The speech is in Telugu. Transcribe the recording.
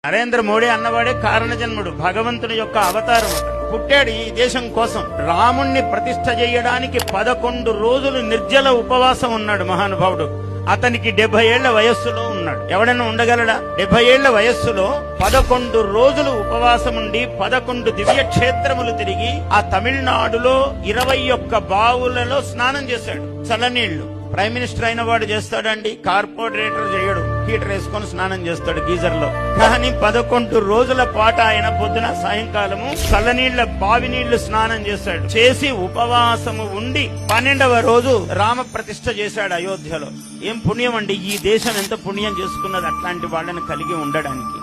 నరేంద్ర మోడీ అన్నవాడే కారణజన్ముడు, భగవంతుని యొక్క అవతారం. పుట్టాడు ఈ దేశం కోసం. రాముణ్ణి ప్రతిష్ఠ చేయడానికి 11 రోజులు నిర్జల ఉపవాసం ఉన్నాడు మహానుభావుడు. అతనికి 70 ఏళ్ల వయస్సులో ఉన్నాడు. ఎవడైనా ఉండగలడా? 70 ఏళ్ల వయస్సులో 11 రోజులు ఉపవాసం ఉండి 11 దివ్య క్షేత్రములు తిరిగి ఆ తమిళనాడులో 21 బావులలో స్నానం చేశాడు. చల్లనీళ్లు. ప్రైమ్ మినిస్టర్ అయిన వాడు చేస్తాడండి, కార్పొరేటర్ చేయడు. హీటర్ వేసుకొని స్నానం చేస్తాడు గీజర్ లో. కానీ 11 రోజుల పాటు ఆయన పొద్దున సాయంకాలము చల్లనీళ్ల బావి నీళ్లు స్నానం చేశాడు. చేసి ఉపవాసము ఉండి 12వ రోజు రామ ప్రతిష్ఠ చేశాడు అయోధ్యలో. ఏం పుణ్యం అండి! ఈ దేశం ఎంత పుణ్యం చేసుకున్నది అట్లాంటి వాళ్ళని కలిగి ఉండడానికి.